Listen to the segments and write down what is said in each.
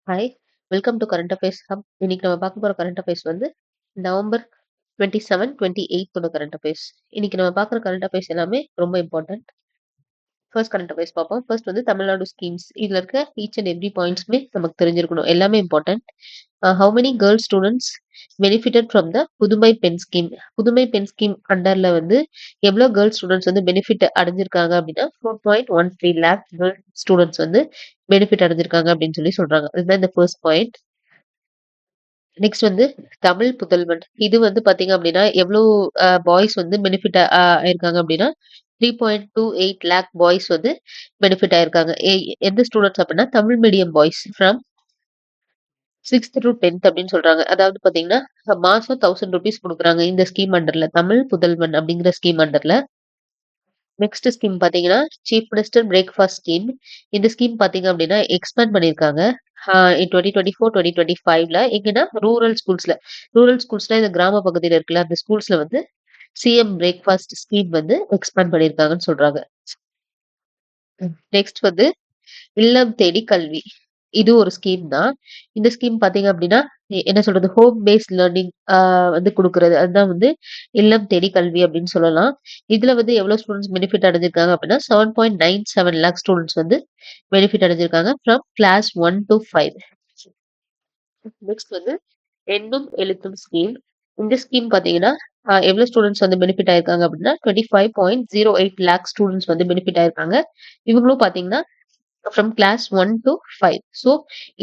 Hi! Welcome to current affairs hub. இன்னைக்கு நம்ம பார்க்க போற கரண்ட் அஃபேர்ஸ் வந்து நவம்பர் 27, 28 ஓட கரண்ட் அஃபேர்ஸ். இன்னைக்கு நம்ம பார்க்குற கரண்ட் அஃபேர்ஸ் எல்லாமே ரொம்ப இம்பார்ட்டன்ட். ஃபர்ஸ்ட் கரண்ட் அஃபேர்ஸ் பார்ப்போம். ஃபர்ஸ்ட் வந்து தமிழ்நாடு ஸ்கீம்ஸ். இதுல இருக்க ஈச் அண்ட் எவ்ரி பாயிண்ட்ஸ்மே நமக்கு தெரிஞ்சிருக்கணும். எல்லாமே important. How many girl students benefitted from the Pudhumai Penn scheme? புதுமை பெண் ஸ்கீம் அண்டர்ல வந்து எவ்வளோ கேர்ள் ஸ்டூடெண்ட்ஸ் வந்து பெனிஃபிட் அடைஞ்சிருக்காங்க அப்படின்னா 4.13 லேக் கேர்ள் ஸ்டூடெண்ட்ஸ் வந்து பெனிஃபிட் அடைஞ்சிருக்காங்க அப்படின்னு சொல்லி சொல்றாங்க. இதுதான் இந்த ஃபர்ஸ்ட் பாயிண்ட். நெக்ஸ்ட் வந்து தமிழ் புதல்வன். இது வந்து பார்த்தீங்க அப்டின்னா, எவ்ளோ பாய்ஸ் வந்து பெனிஃபிட் ஆயிருக்காங்க அப்டின்னா, 3.28 லேக் பாய்ஸ் வந்து பெனிஃபிட் ஆயிருக்காங்க. எந்த ஸ்டூடண்ட்ஸ் அப்டின்னா, தமிழ் மீடியம் பாய்ஸ் ஃப்ரம் 6த் டூ 10த் அப்டின்னு சொல்றாங்க. அதாவது பார்த்தீங்கன்னா, மாசம் ₹1000 குடுக்குறாங்க. இந்த ஸ்கீம் அண்டர்ல. தமிழ் புதல்வன் அப்டிங்கிற ஸ்கீம் அண்டர்ல. நெக்ஸ்ட் ஸ்கீம் பார்த்தீங்கன்னா, சீஃப் மினிஸ்டர் பிரேக்ஃபாஸ்ட் ஸ்கீம். இந்த ஸ்கீம் பார்த்தீங்க அப்டின்னா, எக்ஸ்பேண்ட் பண்ணியிருக்காங்க. இன் 2024, 2025ல எங்கன்னா ரூரல் ஸ்கூல்ஸ்ல இந்த கிராம பகுதியில இருக்குல்ல, அந்த ஸ்கூல்ஸ்ல வந்து சிஎம் பிரேக்ஃபாஸ்ட் ஸ்கீம் வந்து எக்ஸ்பேண்ட் பண்ணியிருக்காங்கன்னு சொல்றாங்க. நெக்ஸ்ட் வந்து இல்லம் தேடி கல்வி. இது ஒரு ஸ்கீம் தான். இந்த ஸ்கீம் பார்த்தீங்க அப்டின்னா, என்ன சொல்றது? ஹோம் பேஸ்ட் லேர்னிங் வந்து குடுக்குறது. அதுதான் வந்து இல்லம் தேடி கல்வி அப்டின்னு சொல்லலாம். இதுல வந்து எவ்வளோ ஸ்டூடண்ட்ஸ் பெனிஃபிட் அடைஞ்சிருக்காங்க அப்டின்னா, 7.97 லேக் ஸ்டூடண்ட்ஸ் வந்து பெனிஃபிட் அடைஞ்சிருக்காங்க ஃப்ரம் கிளாஸ் 1 டூ 5. நெக்ஸ்ட் வந்து எண்ணும் எழுத்தும் ஸ்கீம். இந்த ஸ்கீம் பார்த்தீங்கன்னா, எவ்வளோ ஸ்டூடண்ட்ஸ் வந்து பெனிஃபிட் ஆயிருக்காங்க அப்டின்னா, 25.08 லேக் ஸ்டூடண்ட்ஸ் வந்து பெனிஃபிட் ஆயிருக்காங்க. இவங்களும் பார்த்தீங்கன்னா ஃப்ரம் கிளாஸ் 1 டூ 5. ஸோ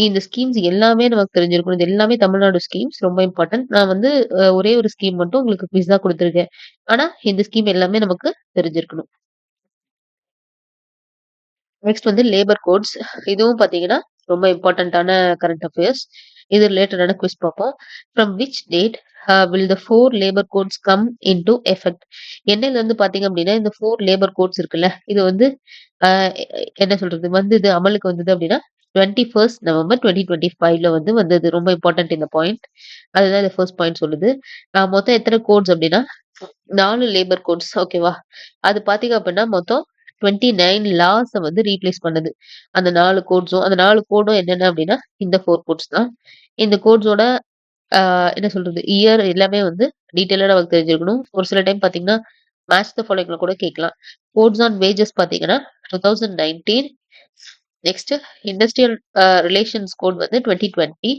இந்த ஸ்கீம்ஸ் எல்லாமே நமக்கு தெரிஞ்சிருக்கணும். இது எல்லாமே தமிழ்நாடு ஸ்கீம்ஸ் ரொம்ப இம்பார்ட்டன்ட். நான் வந்து ஒரே ஒரு ஸ்கீம் மட்டும் உங்களுக்கு குயிஸா குடுத்துருக்கேன். ஆனா இந்த ஸ்கீம் எல்லாமே நமக்கு தெரிஞ்சிருக்கணும். நெக்ஸ்ட் வந்து லேபர் கோட்ஸ். இதுவும் பார்த்தீங்கன்னா, ரொம்ப இம்பார்ட்டன்ட்டான கரண்ட் அஃபேர்ஸ். இது ரிலேட்டடான குவிஸ் பார்ப்போம். From which date will the 4 labour codes come into effect? என்னைலருந்து பார்த்தீங்க அப்டின்னா, இந்த 4 லேபர் கோட்ஸ் இருக்குல்ல, இது வந்து அ என்ன சொல்றது? வந்தது அமலுக்கு வந்தது அப்டின்னா, 21 நவம்பர் 2025ல வந்து வந்தது. ரொம்ப இம்பார்ட்டன்ட் இந்த பாயிண்ட். அதுதான் இந்த ஃபர்ஸ்ட் பாயிண்ட் சொல்லுது. மொத்தம் எத்தன கோட்ஸ் அப்டின்னா, 4 லேபர் கோட்ஸ் ஓகேவா? அது பார்த்தீங்க அப்டின்னா, மொத்தம் 29 லாஸ வந்து ரீப்ளேஸ் பண்ணுது. அந்த 4 கோடும் என்னென்ன அப்டின்னா, இந்த 4 கோட்ஸ் தான். இந்த கோட்ஸோட என்ன சொல்றது? இயர் எல்லாமே வந்து டீட்டெயிலா நமக்கு தெரிஞ்சிருக்கணும். ஒரு சில டைம் பார்த்தீங்கன்னா, மேட்ச் த ஃபாலோயிங்ல கூட கேட்கலாம். கோட்ஸ் ஆன் வேஜஸ் பார்த்தீங்கன்னா, 2019. நெக்ஸ்ட் இண்டஸ்ட்ரியல் ரிலேஷன்ஸ் கோட் வந்து 2020.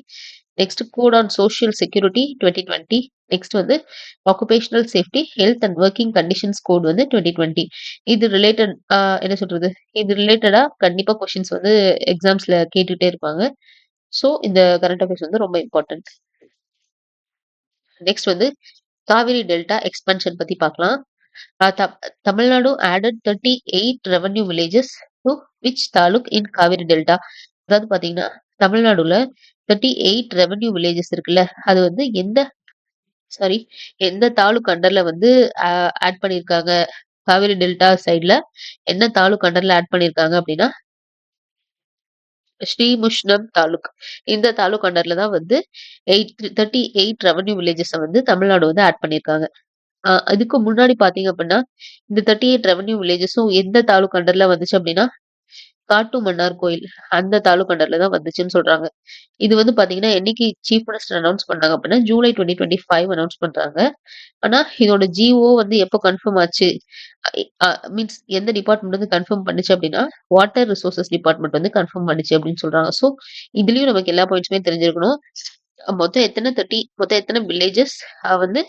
Next code on social security 2020. Next வந்து occupational safety, health and working conditions code வந்து 2020. இது ரிலேட்டட் என்ன சொல்றது? இது ரிலேட்டடா கண்டிப்பா கொஸ்டின்ஸ் வந்து எக்ஸாம்ஸ்ல கேட்டுட்டே இருப்பாங்க. ஸோ இந்த கரண்ட் அஃபேர்ஸ் வந்து ரொம்ப இம்பார்ட்டன்ட். நெக்ஸ்ட் வந்து காவிரி டெல்டா எக்ஸ்பான்ஷன் பத்தி பார்க்கலாம். Tamil Nadu added 38 revenue villages to which taluk in Kaveri delta? அதாவது பார்த்தீங்கன்னா, தமிழ்நாடுல 38 ரெவென்யூ வில்லேஜஸ் இருக்குல்ல, அது வந்து சாரி எந்த தாலுக் அண்டர்ல வந்து ஆட் பண்ணியிருக்காங்க? காவிரி டெல்டா சைட்ல என்ன தாலுக் அண்டர்ல ஆட் பண்ணியிருக்காங்க அப்டின்னா, ஸ்ரீமுஷ்ணம் தாலுக். இந்த தாலுக் அண்டர்ல தான் வந்து 38 ரெவென்யூ வில்லேஜஸ வந்து தமிழ்நாடு வந்து ஆட் பண்ணியிருக்காங்க. அதுக்கு முன்னாடி பார்த்தீங்க அப்டின்னா, இந்த 38 ரெவென்யூ வில்லேஜஸும் எந்த தாலுக் அண்டர்ல வந்துச்சு அப்டின்னா, காட்டுமன்னார் கோயில் அந்த தாலுக் அண்டர்ல தான் வந்துச்சுன்னு சொல்றாங்க. இது வந்து பார்த்தீங்கன்னா, என்னைக்கு சீஃப் மினிஸ்டர் அனவுன்ஸ் பண்ணாங்க அப்டின்னா, ஜூலை 2025 அனவுன்ஸ் பண்றாங்க. ஆனா, இதோட ஜிஓ வந்து எப்போ கன்ஃபார்ம் ஆச்சு? மீன்ஸ் எந்த டிபார்ட்மெண்ட் வந்து கன்ஃபார்ம் பண்ணுச்சு அப்டின்னா, வாட்டர் ரிசோர்ஸஸ் டிபார்ட்மெண்ட் வந்து கன்ஃபார்ம் பண்ணுச்சு அப்டின்னு சொல்றாங்க. ஸோ, இதுலயும் நமக்கு எல்லா பாயிண்ட்ஸுமே தெரிஞ்சிருக்கணும். மொத்தம் எத்தன வில்லேஜஸ் வந்து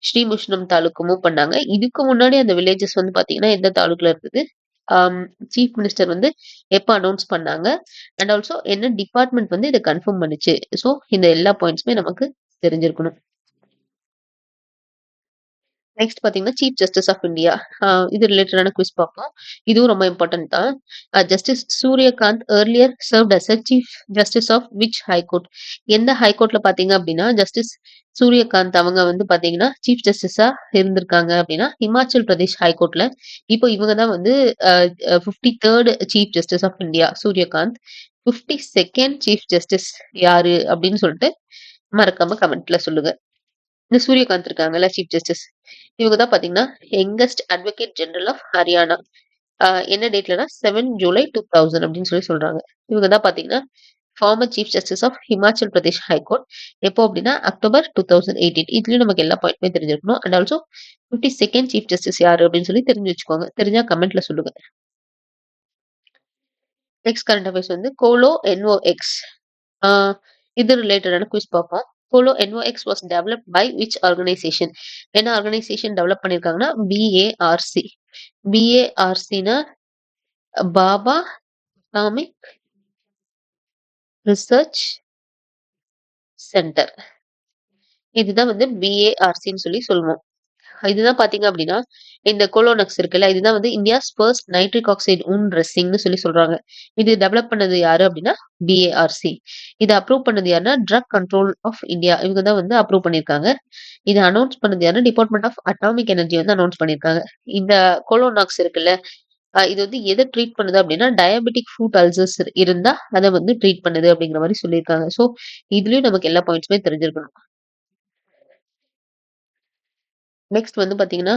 ஸ்ரீமுஷ்ணம் தாலுக்கு மூவ் பண்ணாங்க. இதுக்கு முன்னாடி அந்த வில்லேஜஸ் வந்து பார்த்தீங்கன்னா, எந்த தாலுக்ல இருந்தது? ஆம் சீஃப் மினிஸ்டர் வந்து எப்ப அனவுன்ஸ் பண்ணாங்க? அண்ட் ஆல்சோ என்ன டிபார்ட்மெண்ட் வந்து இத கன்ஃபார்ம் பண்ணுச்சு? ஸோ, இந்த எல்லா பாயிண்ட்ஸுமே நமக்கு தெரிஞ்சிருக்கணும். நெக்ஸ்ட் பார்த்தீங்கன்னா, சீஃப் ஜஸ்டிஸ் ஆஃப் இந்தியா. இது ரிலேட்டடான குவிஸ் பார்ப்போம். இதுவும் ரொம்ப இம்பார்ட்டன்ட் தான். Justice Surya Kant earlier served as a chief justice of which high court? எந்த ஹைகோர்ட்ல பார்த்தீங்க அப்டின்னா, ஜஸ்டிஸ் சூரியகாந்த் அவங்க வந்து பார்த்தீங்கன்னா, சீஃப் ஜஸ்டிஸா இருந்திருக்காங்க அப்டின்னா, ஹிமாச்சல் பிரதேஷ் ஹைகோர்ட்ல. இப்போ இவங்க தான் வந்து அ அ 53rd chief justice of India Surya Kant. 52nd chief justice யாரு? அப்டின்னு சொல்லிட்டு மறக்காம கமெண்ட்ல சொல்லுங்க. இந்த சூரியகாந்த் இருக்காங்கல்ல சீஃப் ஜஸ்டிஸ். இவங்க தான் பார்த்தீங்கன்னா, youngest advocate general of Haryana. என்ன டேட்லனா 7 ஜூலை 2000 அப்படின்னு சொல்லி சொல்றாங்க. இவங்க தான் பார்த்தீங்கன்னா, former chief justice of Himachal Pradesh high court. எப்போ அப்படின்னா அக்டோபர் 2018. இதுலயும் நமக்கு எல்லா பாயிண்ட்டுமே தெரிஞ்சிருக்கணும். And also 52nd chief justice யாரு அப்படின்னு சொல்லி தெரிஞ்சு வச்சுக்கோங்க. தெரிஞ்சா கமெண்ட்ல சொல்லுங்க. நெக்ஸ்ட் கரண்ட் அஃபேர்ஸ் வந்து கோலோ என்ஓஎக்ஸ். இது ரிலேட்டடான குவிஸ் பார்ப்போம். Colo NOx was developed by which organisation? என்ன ஆர்கனைசேஷன் டெவலப் பண்ணியிருக்காங்கன்னா பிஏஆர்சி. பிஏஆர்சினா பாபா அட்டாமிக் ரிசர்ச் சென்டர். இதுதான் வந்து பிஏஆர்சின்னு சொல்லி சொல்லுவோம். இதுதான் பாத்தீங்க அப்படின்னா இந்த கோலோனக்ஸ் இருக்குல்ல, இதுதான் வந்து இந்தியாஸ் ஃபர்ஸ்ட் நைட்ரிக் ஆக்சைடு ஊன் ட்ரெஸ்ஸிங்னு சொல்லி சொல்றாங்க. இது டெவலப் பண்ணது யாரு அப்படின்னா பிஏஆர்சி. இதை அப்ரூவ் பண்ணது யாருன்னா ட்ரக் கண்ட்ரோல் ஆஃப் இந்தியா. இவங்க தான் வந்து அப்ரூவ் பண்ணியிருக்காங்க. இதை அனௌன்ஸ் பண்ணது யாருன்னா டிபார்ட்மெண்ட் ஆஃப் அட்டாமிக் எனர்ஜி வந்து அனௌன்ஸ் பண்ணியிருக்காங்க. இந்த கோலோனாக்ஸ் இருக்குல்ல, இது வந்து எதை ட்ரீட் பண்ணுது அப்படின்னா டயபெட்டிக் ஃபுட் அல்சர்ஸ் இருந்தா அதை வந்து ட்ரீட் பண்ணுது அப்படிங்கிற மாதிரி சொல்லியிருக்காங்க. ஸோ இதுலயும் நமக்கு எல்லா பாயிண்ட்ஸுமே தெரிஞ்சிருக்கணும். நெக்ஸ்ட் வந்து பாத்தீங்கன்னா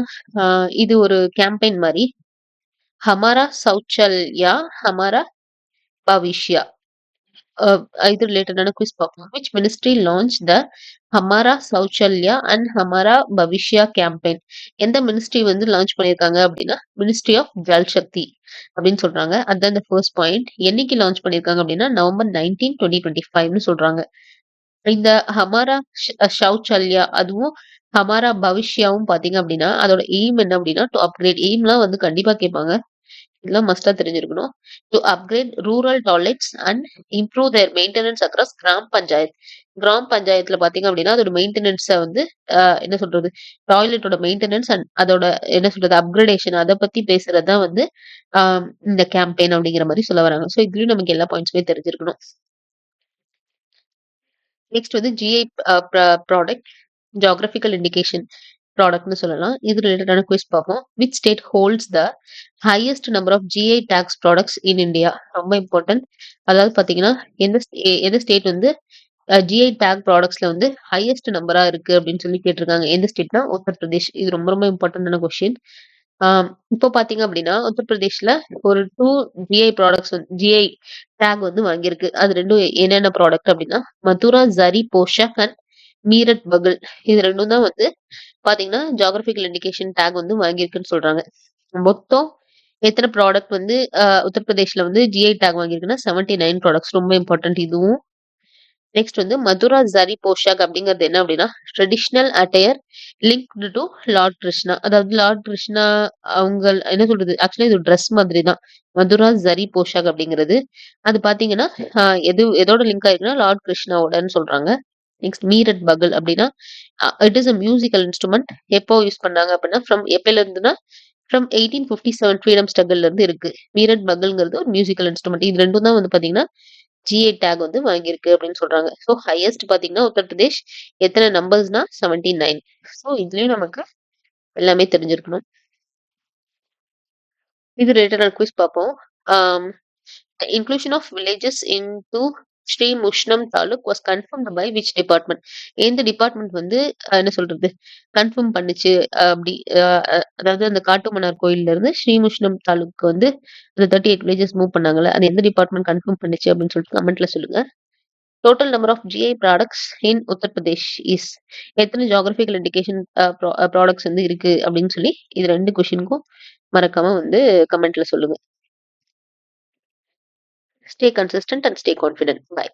இது ஒரு கேம்பெயின் மாதிரி. ஹமாரா சௌச்சல்யா ஹமாரா பவிஷ்யா. இது ரிலேட்டடான குவிஸ் பார்ப்போம். Which ministry launch the Hamara Shauchalaya and Hamara Bhavishya campaign? எந்த மினிஸ்ட்ரி வந்து லான்ச் பண்ணியிருக்காங்க அப்படின்னா மினிஸ்ட்ரி ஆஃப் ஜல் சக்தி அப்படின்னு சொல்றாங்க. அதுதான் இந்த ஃபர்ஸ்ட் பாயிண்ட். என்னைக்கு லான்ச் பண்ணியிருக்காங்க அப்படின்னா நவம்பர் 19, 2025ன்னு சொல்றாங்க. இந்த ஹமாரா ஷௌச்சல்யா அதுவும் ஹமாரா பவிஷ்யாவும் பாத்தீங்க அப்படின்னா அதோட எய்ம் என்ன அப்படின்னா டு அப்கிரேட். எய்ம்லாம் வந்து கண்டிப்பா கேட்பாங்க. இதெல்லாம் மஸ்டா தெரிஞ்சிருக்கணும். To upgrade rural toilets and improve there maintenance across gram panchayat. Gram பஞ்சாயத்துல பாத்தீங்க அப்படின்னா அதோட மெயின்டெனன்ஸை வந்து என்ன சொல்றது டாய்லெட்டோட மெயின்டெனன்ஸ் அண்ட் அதோட என்ன சொல்றது அப்கிரேடேஷன் அதை பத்தி பேசுறதுதான் வந்து இந்த கேம்பெயின் அப்படிங்கிற மாதிரி சொல்ல வராங்க. ஸோ இதுலயும் நமக்கு எல்லா பாயிண்ட்ஸுமே தெரிஞ்சிருக்கணும். நெக்ஸ்ட் வந்து ஜிஐ ப்ராடக்ட் ஜியோகிராபிக்கல் இண்டிகேஷன் ப்ராடக்ட்னு சொல்லலாம். இது ரிலேட்டடான குவிஸ் பார்ப்போம். Which state holds the highest number of GI tags products in India? ரொம்ப இம்பார்ட்டன்ட். அதாவது பாத்தீங்கன்னா எந்த ஸ்டேட் வந்து ஜிஐ டேக் ப்ராடக்ட்ஸ்ல வந்து ஹையஸ்ட் நம்பரா இருக்கு அப்படின்னு சொல்லி கேட்டிருக்காங்க. எந்த ஸ்டேட்னா உத்தரப்பிரதேஷ். இது ரொம்ப ரொம்ப இம்பார்ட்டன்டான கொஸ்டின். இப்போ பாத்தீங்க அப்படின்னா உத்தரப்பிரதேஷ்ல ஒரு 2 ஜிஐ ப்ராடக்ட்ஸ் ஜிஐ டேக் வந்து வாங்கியிருக்கு. அது ரெண்டும் என்னென்ன ப்ராடக்ட் அப்படின்னா மதுரா ஜரி போஷாக் அண்ட் மீரட் பகல். இது ரெண்டும் தான் வந்து பாத்தீங்கன்னா ஜியோகிராபிக்கல் இண்டிகேஷன் டேக் வந்து வாங்கியிருக்குன்னு சொல்றாங்க. மொத்தம் எத்தனை ப்ராடக்ட் வந்து உத்தரப்பிரதேஷ்ல வந்து ஜிஐ டேக் வாங்கியிருக்குன்னா 79 ப்ராடக்ட்ஸ். ரொம்ப இம்பார்ட்டன்ட் இதுவும். நெக்ஸ்ட் வந்து மதுரா ஜரி போஷாக் அப்படிங்கிறது என்ன அப்படின்னா traditional attire linked to Lord Krishna. அதாவது லார்ட் கிருஷ்ணா அவங்க என்ன சொல்றது ஆக்சுவலா இது ட்ரெஸ் மாதிரி தான் மதுரா ஜரி போஷாக் அப்படிங்கிறது. அது பாத்தீங்கன்னா எதோட லிங்க் ஆயிருக்குன்னா லார்ட் கிருஷ்ணாவோடன்னு சொல்றாங்க. நெக்ஸ்ட் மீரட் பகல் அப்படின்னா it is a musical instrument. எப்போ யூஸ் பண்ணாங்க அப்படின்னா எப்பல இருந்துன்னா ஃப்ரம் 1857 ஃப்ரீடம் ஸ்ட்ரகிள்ல இருந்து இருக்கு. மீரட் பகல்ங்கிறது ஒரு மியூசிக்கல் இன்ஸ்ட்ருமெண்ட். இது ரெண்டும் தான் வந்து பாத்தீங்கன்னா ஜிஐ டேக் வந்து வாங்கியிருக்கு அப்படின்னு சொல்றாங்க. ஸோ ஹையஸ்ட் பாத்தீங்கன்னா உத்தரப்பிரதேஷ். எத்தனை நம்பர்ஸ்னா 79. ஸோ இதுலயும் நமக்கு எல்லாமே தெரிஞ்சிருக்கணும். இது ரிலேட்டடான குவிஸ் பார்ப்போம். The inclusion of villages into Srimushnam taluk was confirmed by which department? எந்த டிபார்ட்மெண்ட் வந்து என்ன சொல்றது கன்ஃபார்ம் பண்ணுச்சு அப்படி அதாவது அந்த காட்டுமன்னார் கோயில்ல இருந்து ஸ்ரீமுஷ்ணம் தாலுக்கு வந்து அந்த 38 வில்லேஜஸ் மூவ் பண்ணாங்கல்ல அது எந்த டிபார்ட்மெண்ட் கன்ஃபார்ம் பண்ணுச்சு அப்படின்னு சொல்லிட்டு கமெண்ட்ல சொல்லுங்க. Total number of GI products in Uttar Pradesh is. எத்தனை ஜியோகிராபிக்கல் இண்டிகேஷன் ப்ராடக்ட்ஸ் வந்து இருக்கு அப்படின்னு சொல்லி இது 2 கொஸ்டினுக்கும் மறக்காம வந்து கமெண்ட்ல சொல்லுங்க. Stay consistent and stay confident. Bye.